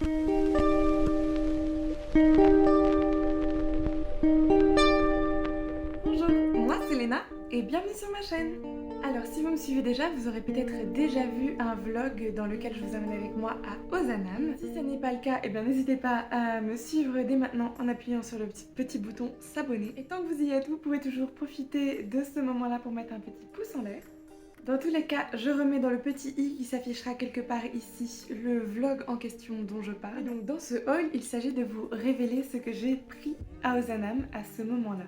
Bonjour, moi c'est Léna et bienvenue sur ma chaîne. Alors si vous me suivez déjà, vous aurez peut-être déjà vu un vlog dans lequel je vous emmène avec moi à Ozanam. Si ce n'est pas le cas, eh bien n'hésitez pas à me suivre dès maintenant en appuyant sur le petit bouton s'abonner. Et tant que vous y êtes, vous pouvez toujours profiter de ce moment-là pour mettre un petit pouce en l'air. Dans tous les cas, je remets dans le petit i qui s'affichera quelque part ici le vlog en question dont je parle. Et donc dans ce haul, il s'agit de vous révéler ce que j'ai pris à Ozanam à ce moment-là.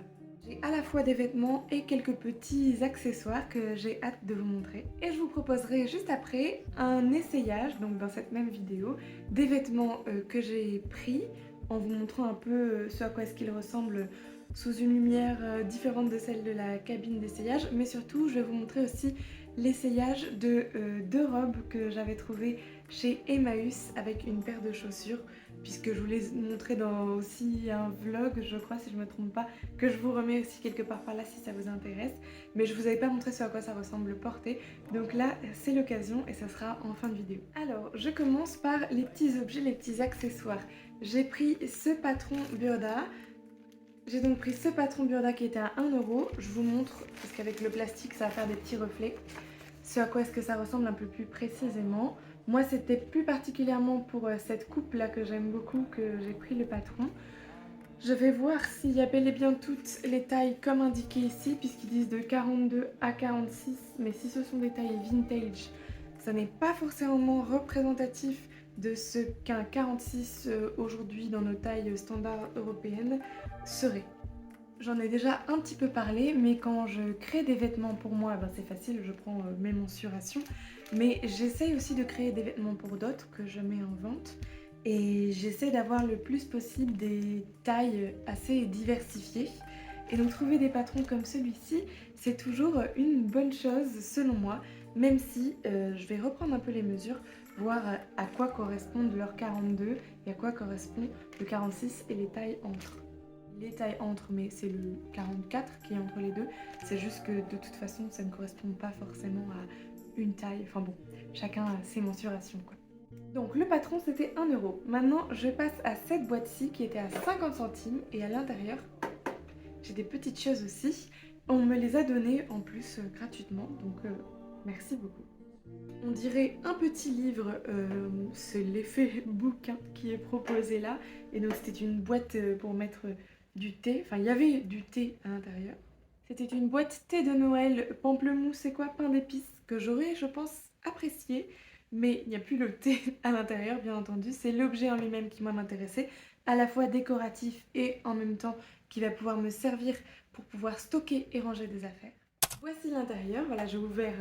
J'ai à la fois des vêtements et quelques petits accessoires que j'ai hâte de vous montrer. Et je vous proposerai juste après un essayage, donc dans cette même vidéo, des vêtements que j'ai pris en vous montrant un peu ce à quoi est-ce qu'ils ressemblent sous une lumière différente de celle de la cabine d'essayage. Mais surtout, je vais vous montrer aussi l'essayage de deux robes que j'avais trouvées chez Emmaüs avec une paire de chaussures, puisque je vous les montrais dans aussi un vlog, je crois, si je me trompe pas, que je vous remets aussi quelque part par là si ça vous intéresse. Mais je vous avais pas montré ce à quoi ça ressemble porté, donc là c'est l'occasion et ça sera en fin de vidéo. Alors je commence par les petits objets, les petits accessoires. J'ai pris ce patron Burda. J'ai donc pris ce patron Burda qui était à 1 €. Je vous montre, parce qu'avec le plastique ça va faire des petits reflets, ce à quoi est-ce que ça ressemble un peu plus précisément. Moi c'était plus particulièrement pour cette coupe là que j'aime beaucoup que j'ai pris le patron. Je vais voir s'il y a bel et bien toutes les tailles comme indiqué ici, puisqu'ils disent de 42 à 46, mais si ce sont des tailles vintage, ça n'est pas forcément représentatif de ce qu'un 46 aujourd'hui dans nos tailles standards européennes serait. J'en ai déjà un petit peu parlé, mais quand je crée des vêtements pour moi, ben c'est facile, je prends mes mensurations. Mais j'essaye aussi de créer des vêtements pour d'autres que je mets en vente. Et j'essaie d'avoir le plus possible des tailles assez diversifiées. Et donc trouver des patrons comme celui-ci, c'est toujours une bonne chose selon moi. Même si je vais reprendre un peu les mesures, voir à quoi correspondent leurs 42 et à quoi correspond le 46 et les tailles entre. Les tailles entre, mais c'est le 44 qui est entre les deux. C'est juste que de toute façon, ça ne correspond pas forcément à une taille. Enfin bon, chacun a ses mensurations quoi. Donc le patron c'était 1 €. Maintenant je passe à cette boîte-ci qui était à 50 centimes et à l'intérieur j'ai des petites choses aussi. On me les a données en plus gratuitement, donc merci beaucoup. On dirait un petit livre, c'est l'effet bouquin qui est proposé là. Et donc c'était une boîte pour mettre du thé, enfin il y avait du thé à l'intérieur. C'était une boîte thé de Noël, pamplemousse et quoi, pain d'épices, que j'aurais je pense apprécié. Mais il n'y a plus le thé à l'intérieur bien entendu, c'est l'objet en lui-même qui m'intéressait, à la fois décoratif et en même temps qui va pouvoir me servir pour pouvoir stocker et ranger des affaires. Voici l'intérieur, voilà j'ai ouvert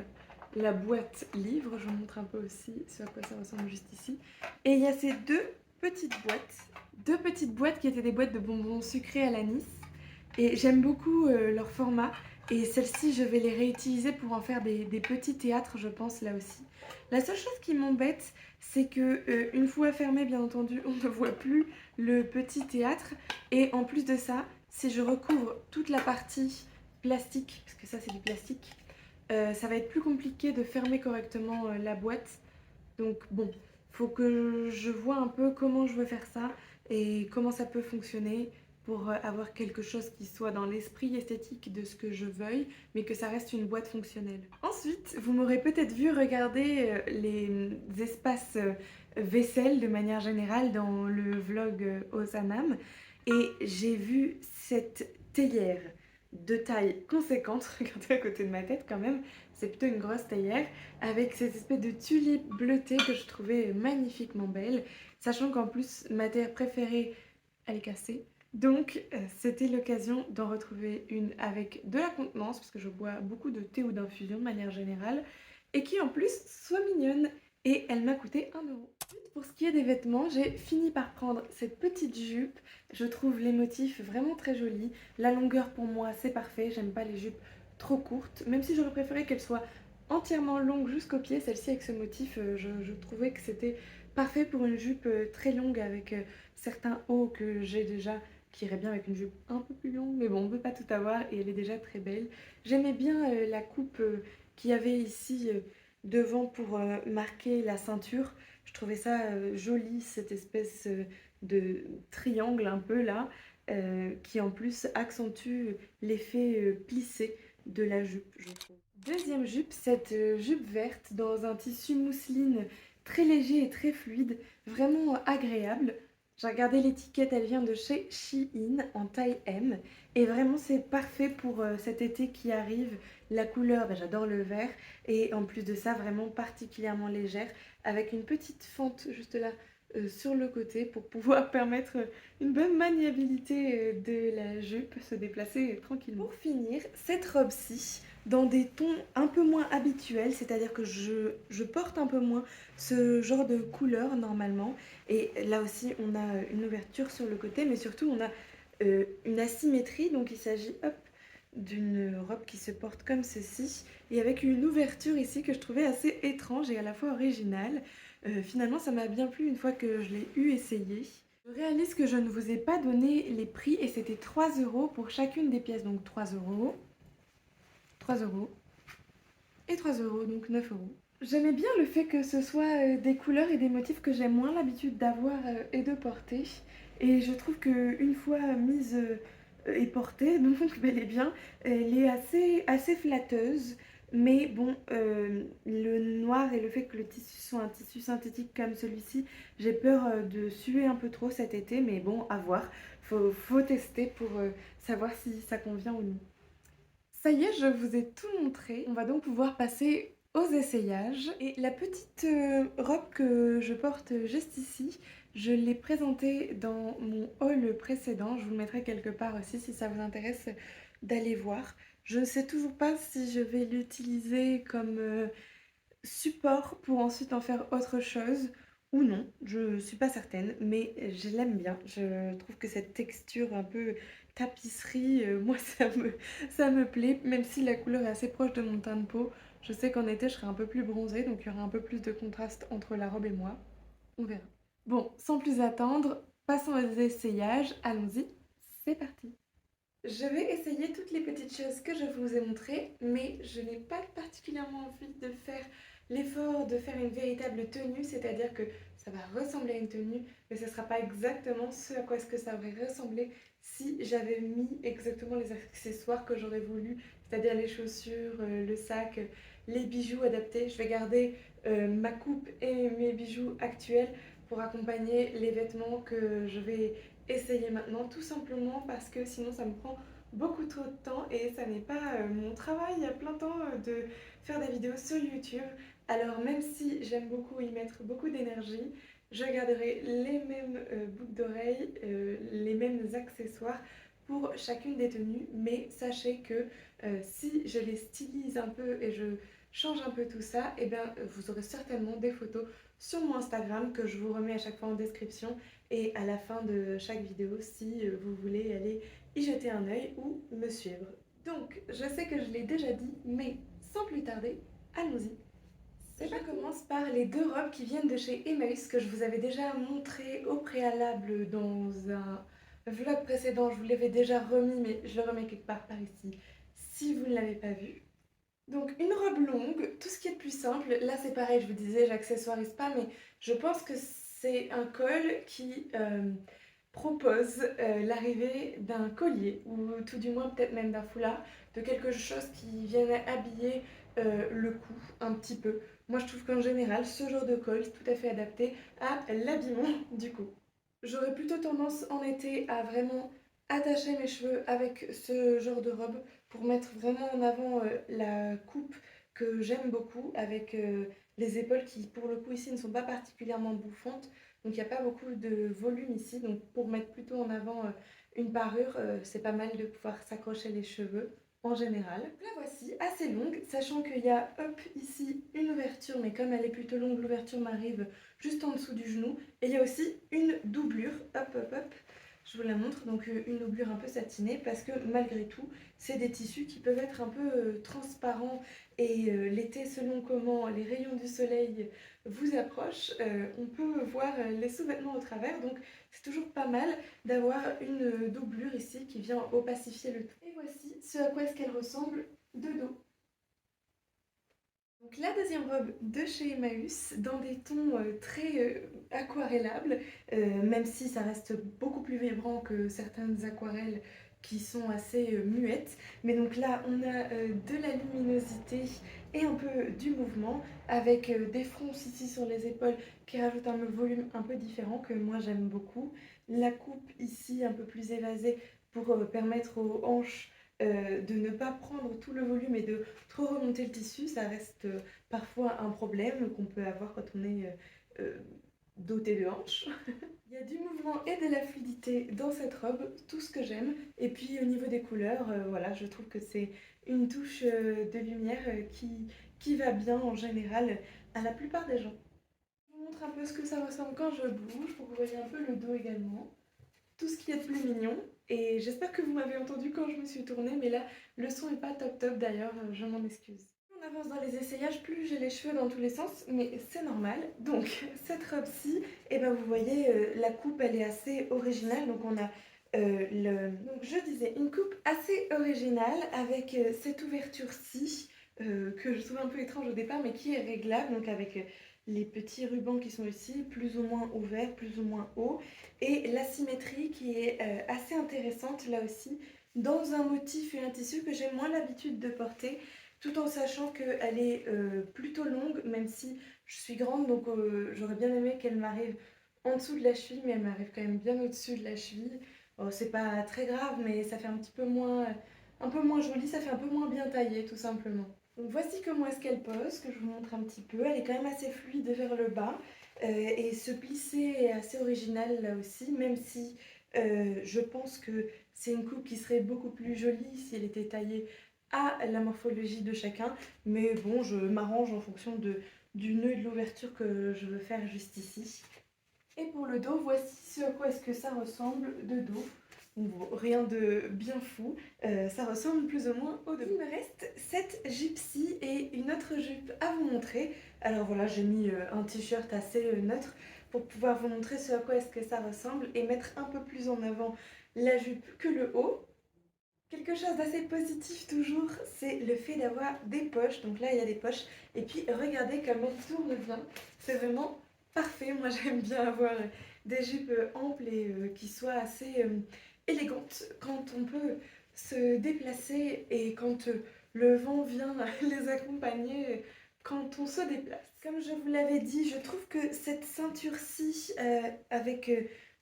la boîte livre, je vous montre un peu aussi ce à quoi ça ressemble juste ici. Et il y a ces deux petites boîtes qui étaient des boîtes de bonbons sucrés à l'anis. Et j'aime beaucoup leur format. Et celles-ci, je vais les réutiliser pour en faire des petits théâtres, je pense, là aussi. La seule chose qui m'embête, c'est que une fois fermé, bien entendu, on ne voit plus le petit théâtre. Et en plus de ça, si je recouvre toute la partie plastique, parce que ça c'est du plastique, ça va être plus compliqué de fermer correctement la boîte. Donc bon, faut que je vois un peu comment je veux faire ça et comment ça peut fonctionner pour avoir quelque chose qui soit dans l'esprit esthétique de ce que je veuille, mais que ça reste une boîte fonctionnelle. Ensuite, vous m'aurez peut-être vu regarder les espaces vaisselle de manière générale dans le vlog Ozanam, et j'ai vu cette théière de taille conséquente, regardez à côté de ma tête quand même, c'est plutôt une grosse théière, avec cette espèce de tulipe bleutée que je trouvais magnifiquement belle, sachant qu'en plus ma théière préférée, elle est cassée. Donc c'était l'occasion d'en retrouver une avec de la contenance, parce que je bois beaucoup de thé ou d'infusion de manière générale, et qui en plus soit mignonne, et elle m'a coûté 1 €. Pour ce qui est des vêtements, j'ai fini par prendre cette petite jupe. Je trouve les motifs vraiment très jolis. La longueur pour moi c'est parfait, j'aime pas les jupes trop courtes. Même si j'aurais préféré qu'elle soit entièrement longue jusqu'au pied, celle-ci avec ce motif, je trouvais que c'était parfait pour une jupe très longue avec certains hauts que j'ai déjà qui irait bien avec une jupe un peu plus longue. Mais bon, on ne peut pas tout avoir et elle est déjà très belle. J'aimais bien la coupe qu'il y avait ici devant pour marquer la ceinture. Je trouvais ça joli, cette espèce de triangle un peu là, qui en plus accentue l'effet plissé de la jupe, je trouve. Deuxième jupe, cette jupe verte dans un tissu mousseline très léger et très fluide, vraiment agréable. J'ai regardé l'étiquette, elle vient de chez Shein en taille M. Et vraiment, c'est parfait pour cet été qui arrive. La couleur, bah, j'adore le vert. Et en plus de ça, vraiment particulièrement légère, avec une petite fente juste là sur le côté pour pouvoir permettre une bonne maniabilité de la jupe, se déplacer tranquillement. Pour finir, cette robe-ci, dans des tons un peu moins habituels, c'est-à-dire que je porte un peu moins ce genre de couleur normalement. Et là aussi, on a une ouverture sur le côté, mais surtout, on a une asymétrie. Donc, il s'agit, hop, d'une robe qui se porte comme ceci, et avec une ouverture ici que je trouvais assez étrange et à la fois originale. Finalement, ça m'a bien plu une fois que je l'ai eu essayé. Je réalise que je ne vous ai pas donné les prix et c'était 3 € pour chacune des pièces. Donc 3 €, 3 € et 3 €, donc 9 €. J'aimais bien le fait que ce soit des couleurs et des motifs que j'ai moins l'habitude d'avoir et de porter. Et je trouve qu'une fois mise et portée, donc bel et bien, elle est assez flatteuse. Mais bon, le noir et le fait que le tissu soit un tissu synthétique comme celui-ci, j'ai peur de suer un peu trop cet été. Mais bon, à voir. Faut tester pour savoir si ça convient ou non. Ça y est, je vous ai tout montré. On va donc pouvoir passer aux essayages. Et la petite robe que je porte juste ici, je l'ai présentée dans mon haul précédent. Je vous le mettrai quelque part aussi si ça vous intéresse d'aller voir. Je ne sais toujours pas si je vais l'utiliser comme support pour ensuite en faire autre chose ou non, je suis pas certaine, mais je l'aime bien. Je trouve que cette texture un peu tapisserie, moi ça me plaît, même si la couleur est assez proche de mon teint de peau. Je sais qu'en été je serai un peu plus bronzée, donc il y aura un peu plus de contraste entre la robe et moi. On verra. Bon, sans plus attendre, passons aux essayages. Allons-y, c'est parti. Je vais essayer toutes les petites choses que je vous ai montrées, mais je n'ai pas particulièrement envie de faire l'effort de faire une véritable tenue, c'est-à-dire que ça va ressembler à une tenue, mais ce ne sera pas exactement ce à quoi est-ce que ça aurait ressemblé si j'avais mis exactement les accessoires que j'aurais voulu, c'est-à-dire les chaussures, le sac, les bijoux adaptés. Je vais garder ma coupe et mes bijoux actuels pour accompagner les vêtements que je vais essayer maintenant, tout simplement parce que sinon ça me prend beaucoup trop de temps et ça n'est pas mon travail à plein temps de faire des vidéos sur YouTube. Alors même si j'aime beaucoup y mettre beaucoup d'énergie, je garderai les mêmes boucles d'oreilles, les mêmes accessoires pour chacune des tenues, mais sachez que si je les stylise un peu et je change un peu tout ça, et bien vous aurez certainement des photos sur mon Instagram que je vous remets à chaque fois en description et à la fin de chaque vidéo si vous voulez aller y jeter un œil ou me suivre. Donc, je sais que je l'ai déjà dit, mais sans plus tarder, allons-y. Je commence par les deux robes qui viennent de chez Emmaüs que je vous avais déjà montré au préalable dans un vlog précédent. Je vous l'avais déjà remis, mais je le remets quelque part par ici si vous ne l'avez pas vu. Donc une robe longue, tout ce qui est de plus simple. Là c'est pareil, je vous disais, j'accessoirise pas, mais je pense que c'est un col qui propose l'arrivée d'un collier, ou tout du moins peut-être même d'un foulard, de quelque chose qui vienne habiller le cou un petit peu. Moi je trouve qu'en général, ce genre de col est tout à fait adapté à l'habillement du cou. J'aurais plutôt tendance en été à vraiment attacher mes cheveux avec ce genre de robe pour mettre vraiment en avant la coupe que j'aime beaucoup avec les épaules qui pour le coup ici ne sont pas particulièrement bouffantes, donc il n'y a pas beaucoup de volume ici, donc pour mettre plutôt en avant une parure, c'est pas mal de pouvoir s'accrocher les cheveux en général. La voici assez longue, sachant qu'il y a hop ici une ouverture, mais comme elle est plutôt longue, l'ouverture m'arrive juste en dessous du genou. Et il y a aussi une doublure, hop hop hop, je vous la montre, donc une doublure un peu satinée parce que malgré tout, c'est des tissus qui peuvent être un peu transparents et l'été, selon comment les rayons du soleil vous approchent, on peut voir les sous-vêtements au travers, donc c'est toujours pas mal d'avoir une doublure ici qui vient opacifier le tout. Et voici ce à quoi est-ce qu'elle ressemble de dos. Donc la deuxième robe de chez Emmaüs, dans des tons très aquarellables, même si ça reste beaucoup plus vibrant que certaines aquarelles qui sont assez muettes. Mais donc là, on a de la luminosité et un peu du mouvement, avec des fronces ici sur les épaules qui rajoutent un volume un peu différent que moi j'aime beaucoup. La coupe ici un peu plus évasée pour permettre aux hanches de ne pas prendre tout le volume et de trop remonter le tissu, ça reste parfois un problème qu'on peut avoir quand on est doté de hanches. Il y a du mouvement et de la fluidité dans cette robe, tout ce que j'aime. Et puis au niveau des couleurs, voilà, je trouve que c'est une touche de lumière qui va bien en général à la plupart des gens. Je vous montre un peu ce que ça ressemble quand je bouge, pour que vous voyez un peu le dos également. Tout ce qui est de plus mignon. Et j'espère que vous m'avez entendu quand je me suis tournée, mais là, le son est pas top top d'ailleurs, je m'en excuse. Plus on avance dans les essayages, plus j'ai les cheveux dans tous les sens, mais c'est normal. Donc, cette robe-ci, et ben vous voyez, la coupe, elle est assez originale. Donc, on a donc je disais, une coupe assez originale avec cette ouverture-ci, que je trouve un peu étrange au départ, mais qui est réglable, donc avec les petits rubans qui sont ici, plus ou moins ouverts, plus ou moins hauts, et la symétrie qui est assez intéressante là aussi, dans un motif et un tissu que j'ai moins l'habitude de porter, tout en sachant qu'elle est plutôt longue, même si je suis grande, donc j'aurais bien aimé qu'elle m'arrive en dessous de la cheville, mais elle m'arrive quand même bien au-dessus de la cheville. Oh, c'est pas très grave, mais ça fait un peu moins joli, ça fait un peu moins bien taillé, tout simplement. Donc voici comment est-ce qu'elle pose, que je vous montre un petit peu. Elle est quand même assez fluide vers le bas, et ce plissé est assez original là aussi, même si je pense que c'est une coupe qui serait beaucoup plus jolie si elle était taillée à la morphologie de chacun. Mais bon, je m'arrange en fonction du nœud et de l'ouverture que je veux faire juste ici. Et pour le dos, voici ce à quoi est-ce que ça ressemble de dos. Bon, rien de bien fou, ça ressemble plus ou moins au dos. Il me reste cette jupe-ci et une autre jupe à vous montrer. Alors voilà, j'ai mis un t-shirt assez neutre pour pouvoir vous montrer ce à quoi est-ce que ça ressemble et mettre un peu plus en avant la jupe que le haut. Quelque chose d'assez positif toujours, c'est le fait d'avoir des poches. Donc là, il y a des poches. Et puis, regardez comme elles tournent bien. C'est vraiment parfait. Moi, j'aime bien avoir des jupes amples et qui soient assez élégantes quand on peut se déplacer et quand le vent vient les accompagner quand on se déplace. Comme je vous l'avais dit, je trouve que cette ceinture-ci, avec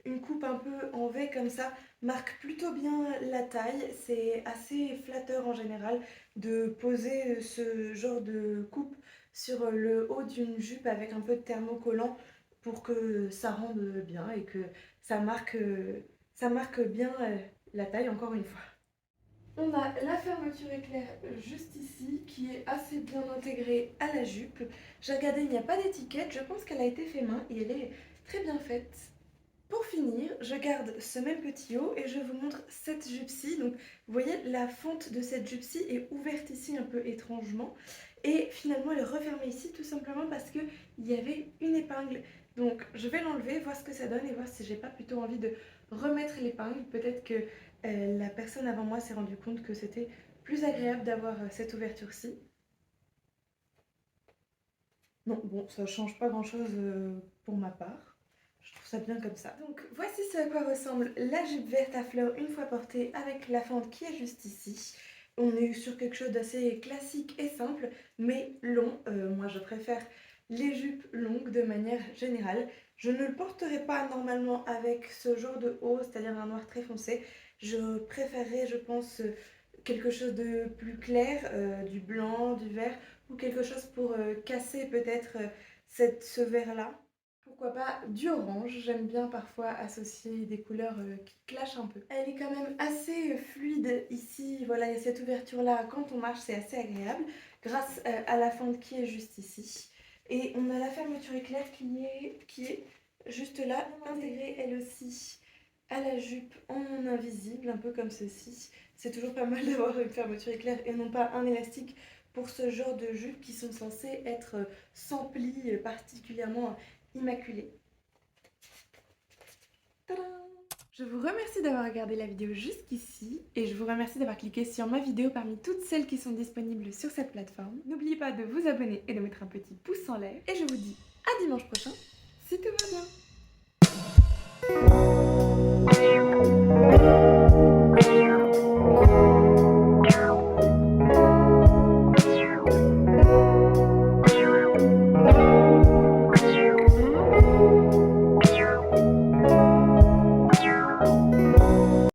une coupe un peu en V comme ça, marque plutôt bien la taille. C'est assez flatteur en général de poser ce genre de coupe sur le haut d'une jupe avec un peu de thermocollant pour que ça rende bien et que ça marque bien la taille encore une fois. On a la fermeture éclair juste ici qui est assez bien intégrée à la jupe. J'ai regardé, il n'y a pas d'étiquette, je pense qu'elle a été faite main et elle est très bien faite. Pour finir, je garde ce même petit haut et je vous montre cette jupe-ci. Donc, vous voyez, la fente de cette jupe-ci est ouverte ici un peu étrangement. Et finalement, elle est refermée ici tout simplement parce qu'il y avait une épingle. Donc, je vais l'enlever, voir ce que ça donne et voir si j'ai pas plutôt envie de remettre l'épingle. Peut-être que la personne avant moi s'est rendue compte que c'était plus agréable d'avoir cette ouverture-ci. Non, bon, ça change pas grand-chose pour ma part. Je trouve ça bien comme ça. Donc voici ce à quoi ressemble la jupe verte à fleurs une fois portée avec la fente qui est juste ici. On est sur quelque chose d'assez classique et simple, mais long. Moi je préfère les jupes longues de manière générale. Je ne le porterai pas normalement avec ce genre de haut, c'est-à-dire un noir très foncé. Je préférerais, je pense, quelque chose de plus clair, du blanc, du vert, ou quelque chose pour casser peut-être ce vert-là. Pourquoi pas du orange, j'aime bien parfois associer des couleurs qui clashent un peu. Elle est quand même assez fluide ici, voilà, il y a cette ouverture là, quand on marche c'est assez agréable, grâce à la fente qui est juste ici. Et on a la fermeture éclair qui est juste là, intégrée elle aussi à la jupe en invisible, un peu comme ceci. C'est toujours pas mal d'avoir une fermeture éclair et non pas un élastique pour ce genre de jupes qui sont censées être sans plis, particulièrement immaculées. Tadam! Je vous remercie d'avoir regardé la vidéo jusqu'ici et je vous remercie d'avoir cliqué sur ma vidéo parmi toutes celles qui sont disponibles sur cette plateforme. N'oubliez pas de vous abonner et de mettre un petit pouce en l'air et je vous dis à dimanche prochain si tout va bien.